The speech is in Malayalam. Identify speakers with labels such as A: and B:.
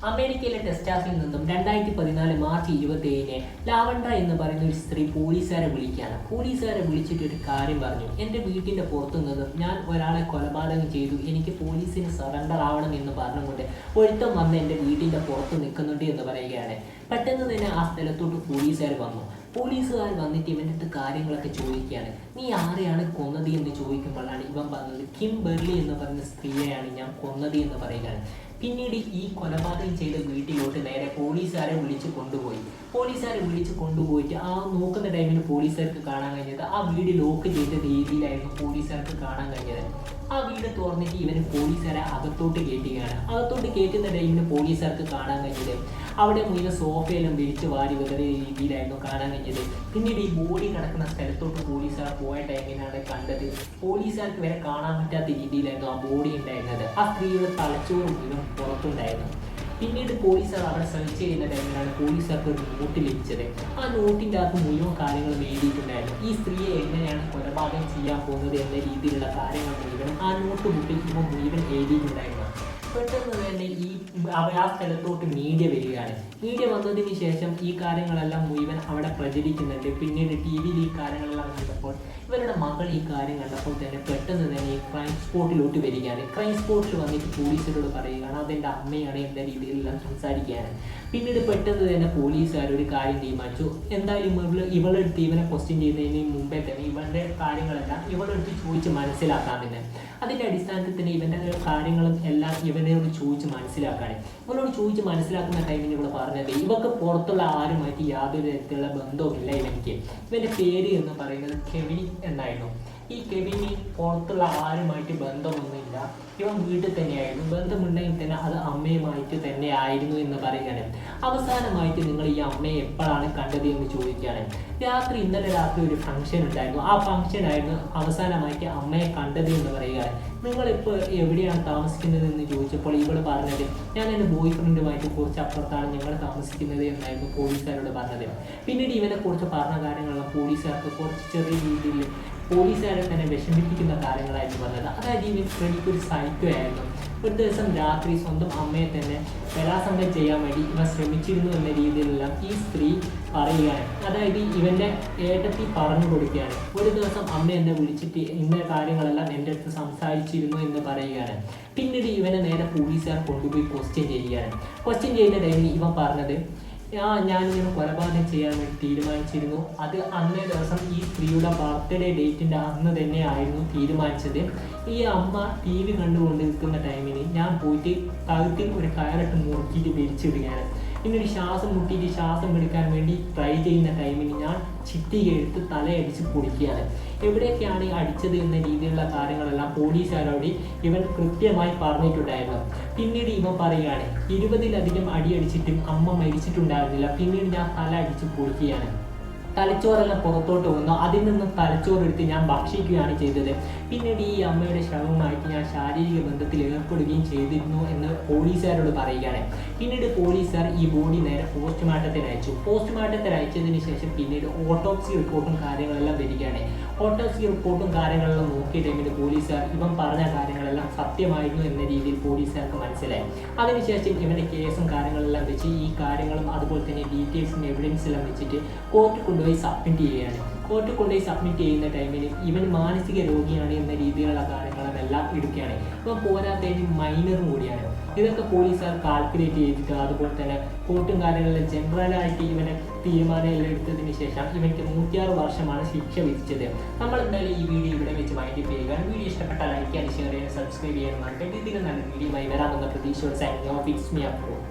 A: അമേരിക്കയിലെ ടെക്സാസിൽ നിന്നും 2014 മാർച്ച് 27-ന് ലാവൻഡ്ര എന്ന് പറയുന്ന ഒരു സ്ത്രീ പോലീസുകാരെ വിളിക്കുകയാണ്. പോലീസുകാരെ വിളിച്ചിട്ട് ഒരു കാര്യം പറഞ്ഞു. എൻ്റെ വീട്ടിൻ്റെ പുറത്തു നിന്നും ഞാൻ ഒരാളെ കൊലപാതകം ചെയ്തു, എനിക്ക് പോലീസിന് സറണ്ടർ ആവണം എന്ന് പറഞ്ഞുകൊണ്ട് ഒരുത്തം വന്ന് എൻ്റെ വീട്ടിൻ്റെ പുറത്ത് നിൽക്കുന്നുണ്ട് എന്ന് പറയുകയാണ്. പെട്ടെന്ന് തന്നെ ആ സ്ഥലത്തോട്ട് പോലീസുകാർ വന്നു. പോലീസുകാർ വന്നിട്ട് ഇവൻ്റെ അടുത്ത് കാര്യങ്ങളൊക്കെ ചോദിക്കുകയാണ്. നീ ആരെയാണ് കൊന്നത് എന്ന് ചോദിക്കുമ്പോഴാണ് ഇവൻ പറഞ്ഞത് കിം ബെർലി എന്ന് പറയുന്ന സ്ത്രീയെയാണ് ഞാൻ കൊന്നത് എന്ന് പറയുകയാണ്. പിന്നീട് ഈ കൊലപാതകം ചെയ്ത വീട്ടിലോട്ട് നേരെ പോലീസുകാരെ വിളിച്ച് കൊണ്ടുപോയിട്ട് ആ നോക്കുന്ന ടൈമിൽ പോലീസുകാർക്ക് കാണാൻ കഴിഞ്ഞത് ആ വീട് ലോക്ക് ചെയ്ത രീതിയിലായിരുന്നു പോലീസുകാർക്ക് കാണാൻ കഴിഞ്ഞത്. ആ വീട് തുറന്നിട്ട് ഇവന് പോലീസുകാരെ അകത്തോട്ട് കയറ്റുകയാണ്. അകത്തോട്ട് കയറ്റുന്ന ടൈമിൽ പോലീസുകാർക്ക് കാണാൻ കഴിഞ്ഞത് അവിടെ മുഴുവൻ സോഫയെല്ലാം വിരിച്ച് വാരി വെതറിയ രീതിയിലായിരുന്നു കാണാൻ കഴിഞ്ഞത്. പിന്നീട് ഈ ബോഡി കിടക്കുന്ന സ്ഥലത്തോട്ട് പോലീസുകാർ പോയ ടൈമിനാണ് കണ്ടത് പോലീസുകാർക്ക് വരെ കാണാൻ പറ്റാത്ത രീതിയിലായിരുന്നു ആ ബോഡി ഉണ്ടായിരുന്നത്. ആ സ്ത്രീയുടെ തലച്ചോറ് മുഴുവൻ പുറത്തുണ്ടായിരുന്നു. പിന്നീട് പോലീസുകാർ അവിടെ സെർച്ച് ചെയ്യുന്ന ടൈമിലാണ് പോലീസുകാർക്ക് ഒരു നോട്ട് ലഭിച്ചത്. ആ നോട്ടിൻ്റെ അകത്ത് മുഴുവൻ കാര്യങ്ങളും എഴുതിയിട്ടുണ്ടായിരുന്നു. ഈ സ്ത്രീയെ എങ്ങനെയാണ് കൊലപാതകം ചെയ്യാൻ പോകുന്നത് എന്ന രീതിയിലുള്ള കാര്യങ്ങൾ മുഴുവൻ ആ നോട്ട് ബുക്കിൽ ഇപ്പോൾ മുഴുവൻ എഴുതിയിട്ടുണ്ടായിരുന്നു. പെട്ടെന്ന് തന്നെ ആ സ്ഥലത്തോട്ട് മീഡിയ വരികയാണ്. മീഡിയ വന്നതിന് ശേഷം ഈ കാര്യങ്ങളെല്ലാം മുഴുവൻ അവിടെ പ്രചരിക്കുന്നുണ്ട്. പിന്നീട് ടി വിയിൽ ഈ കാര്യങ്ങളെല്ലാം കണ്ടപ്പോൾ ഇവരുടെ മകൾ ഈ കാര്യം കണ്ടപ്പോൾ തന്നെ പെട്ടെന്ന് തന്നെ ഈ ക്രൈം സ്പോട്ടിലോട്ട് വരികയാണ്. ക്രൈം സ്പോട്ടിൽ വന്നിട്ട് പോലീസിനോട് പറയുകയാണ് അതെൻ്റെ അമ്മയാണ് എന്ന രീതിയിലെല്ലാം സംസാരിക്കുകയാണ്. പിന്നീട് പെട്ടെന്ന് തന്നെ പോലീസുകാർ ഒരു കാര്യം തീരുമാനിച്ചു. എന്തായാലും ഇവളെടുത്ത് ഇവനെ ക്വസ്റ്റ്യൻ ചെയ്യുന്നതിന് മുമ്പേ തന്നെ ഇവൻ്റെ കാര്യങ്ങളെല്ലാം ഇവളെടുത്ത് ചോദിച്ച് മനസ്സിലാക്കാമെന്ന്. അതിൻ്റെ അടിസ്ഥാനത്തിൽ തന്നെ ഇവൻ്റെ കാര്യങ്ങളും എല്ലാം ഇവനോട് ചോദിച്ച് മനസ്സിലാക്കാണ്. ഇവനോട് ചോദിച്ച് മനസ്സിലാക്കുന്ന ടൈമിൽ ഇവിടെ പറഞ്ഞത് ഇവക്ക് പുറത്തുള്ള ആരുമായിട്ട് യാതൊരു തരത്തിലുള്ള ബന്ധവുമില്ല. ഇവൻ്റെ പേര് എന്ന് പറയുന്നത് കെവിൻ എന്നായിരുന്നു. ഈ കെവിന് പുറത്തുള്ള ആരുമായിട്ട് ബന്ധമൊന്നുമില്ല. ഇവൻ വീട്ടിൽ തന്നെയായിരുന്നു. ബന്ധമുണ്ടെങ്കിൽ തന്നെ അത് അമ്മയുമായിട്ട് തന്നെ ആയിരുന്നു എന്ന് പറയുകയാണ്. അവസാനമായിട്ട് നിങ്ങൾ ഈ അമ്മയെ എപ്പോഴാണ് കണ്ടത് എന്ന് ചോദിക്കുകയാണ്. ഇന്നലെ രാത്രി ഒരു ഫംഗ്ഷൻ ഉണ്ടായിരുന്നു. ആ ഫംഗ്ഷനായിരുന്നു അവസാനമായിട്ട് അമ്മയെ കണ്ടത് എന്ന് പറയുകയാണ്. നിങ്ങളിപ്പോൾ എവിടെയാണ് താമസിക്കുന്നത് എന്ന് ചോദിച്ചപ്പോൾ ഇവള് പറഞ്ഞത് ഞാൻ എൻ്റെ ബോയ് ഫ്രണ്ടുമായിട്ട് കുറച്ച് അപ്പുറത്താണ് ഞങ്ങൾ താമസിക്കുന്നത് എന്നായിരുന്നു പോലീസുകാരോട് പറഞ്ഞത്. പിന്നീട് ഇവനെ കുറിച്ച് പറഞ്ഞ കാര്യങ്ങളെല്ലാം പോലീസുകാർക്ക് കുറച്ച് ചെറിയ രീതിയിൽ പോലീസുകാരെ തന്നെ വിഷമിപ്പിക്കുന്ന കാര്യങ്ങളായിരുന്നു പറഞ്ഞത്. അതായത് ഇവൻ ഫ്രെഡിക്കൊരു സൈക്കോ ആയിരുന്നു. ഒരു ദിവസം രാത്രി സ്വന്തം അമ്മയെ തന്നെ ബലാത്സംഗം ചെയ്യാൻ വേണ്ടി ഇവൻ ശ്രമിച്ചിരുന്നു എന്ന രീതിയിലെല്ലാം ഈ സ്ത്രീ പറയുകയാണ്. അതായത് ഇവൻ്റെ ഏട്ടത്തി പറഞ്ഞു കൊടുക്കുകയാണ്. ഒരു ദിവസം അമ്മ എന്നെ വിളിച്ചിട്ട് ഇന്ന കാര്യങ്ങളെല്ലാം എൻ്റെ അടുത്ത് സംസാരിച്ചിരുന്നു എന്ന് പറയുകയാണ്. പിന്നീട് ഇവനെ നേരെ പോലീസുകാർ കൊണ്ടുപോയി ക്വസ്റ്റ്യൻ ചെയ്യുകയാണ്. ക്വസ്റ്റ്യൻ ചെയ്യുന്ന ടൈമിൽ ഇവൻ പറഞ്ഞത് ഞാനിങ്ങനെ കൊലപാതകം ചെയ്യാൻ വേണ്ടി തീരുമാനിച്ചിരുന്നു. അത് അന്നേ ദിവസം ഈ സ്ത്രീയുടെ ബർത്ത്ഡേ ഡേറ്റിൻ്റെ അന്ന് തന്നെ ആയിരുന്നു തീരുമാനിച്ചത്. ഈ അമ്മ ടി വി കണ്ടുകൊണ്ട് നിൽക്കുന്ന ടൈമിന് ഞാൻ പോയിട്ട് കഴുത്തിൽ ഒരു കയറിട്ട് മുറുക്കിയിട്ട് വലിച്ചിടുകയാണ്. പിന്നീട് ശ്വാസം മുട്ടിയിട്ട് ശ്വാസം എടുക്കാൻ വേണ്ടി ട്രൈ ചെയ്യുന്ന ടൈമിന് ഞാൻ ചിട്ടിക എടുത്ത് തലയടിച്ച് പൊടിക്കുകയാണ്. എവിടെയൊക്കെയാണ് അടിച്ചത് എന്ന രീതിയിലുള്ള കാര്യങ്ങളെല്ലാം പോലീസുകാരോട് ഇവൻ കൃത്യമായി പറഞ്ഞിട്ടുണ്ടായിരുന്നു. പിന്നീട് ഇവൻ പറയുകയാണ് 20-ലധികം അടിയടിച്ചിട്ടും അമ്മ മരിച്ചിട്ടുണ്ടായിരുന്നില്ല. പിന്നീട് ഞാൻ തല അടിച്ച് പൊടിക്കുകയാണ്. തലച്ചോറെല്ലാം പുറത്തോട്ട് വന്നു. അതിൽ നിന്ന് തലച്ചോറെടുത്ത് ഞാൻ ഭക്ഷിക്കുകയാണ് ചെയ്തത്. പിന്നീട് ഈ അമ്മയുടെ ശവവുമായിട്ട് ഞാൻ ശാരീരിക ബന്ധത്തിൽ ഏർപ്പെടുകയും ചെയ്തിരുന്നു എന്ന് പോലീസുകാരോട് പറയുകയാണ്. പിന്നീട് പോലീസുകാർ ഈ ബോഡി നേരെ പോസ്റ്റ്മോർട്ടത്തിന് അയച്ചു. പോസ്റ്റ്മോർട്ടത്തിന് അയച്ചതിന് ശേഷം പിന്നീട് ഓട്ടോപ്സി റിപ്പോർട്ടും കാര്യങ്ങളെല്ലാം വരികയാണ്. ഓട്ടോപ്സി റിപ്പോർട്ടും കാര്യങ്ങളെല്ലാം നോക്കിയ ടൈമിൽ പോലീസുകാർ ഇവൻ പറഞ്ഞ കാര്യങ്ങളെല്ലാം സത്യമായിരുന്നു എന്ന രീതിയിൽ പോലീസുകാർക്ക് മനസ്സിലായി. അതിനുശേഷം ഇവൻ്റെ കേസും കാര്യങ്ങളെല്ലാം വെച്ച് ഈ കാര്യങ്ങളും അതുപോലെ തന്നെ ഡീറ്റെയിൽസും എവിഡൻസ് എല്ലാം വെച്ചിട്ട് കോർട്ടിൽ കൊണ്ടുപോയി സബ്മിറ്റ് ചെയ്യുകയാണ്. കോർട്ടിൽ കൊണ്ടുപോയി സബ്മിറ്റ് ചെയ്യുന്ന ടൈമിൽ ഇവൻ മാനസിക രോഗിയാണ് എന്ന രീതിയിലുള്ള കാര്യങ്ങളെല്ലാം എടുക്കുകയാണ്. ഇവൻ പോരാത്തതിന് മൈനറും കൂടിയാണ്. ഇതൊക്കെ പോലീസുകാർ കാൽക്കുലേറ്റ് ചെയ്തിട്ട് അതുപോലെ തന്നെ കോർട്ടും കാര്യങ്ങളിലും ജനറലായിട്ട് ഇവനെ തീരുമാനമെല്ലാം എടുത്തതിന് ശേഷം ഇവർക്ക് 106 വർഷമാണ് ശിക്ഷ വിധിച്ചത്. നമ്മൾ എന്തായാലും ഈ വീഡിയോ ഇവിടെ വെച്ച് വൈൻഡപ്പ് ചെയ്യുക. വീഡിയോ ഇഷ്ടപ്പെട്ടാൽ ലൈക്ക് ചെയ്യാൻ, ഷെയർ ചെയ്യാൻ, സബ്സ്ക്രൈബ് ചെയ്യാൻ മറക്കരുത്. ഇതിന് നല്ല വീഡിയോ ആയി വരാമെന്ന പ്രതീക്ഷയോടെ signing off. It's me approve.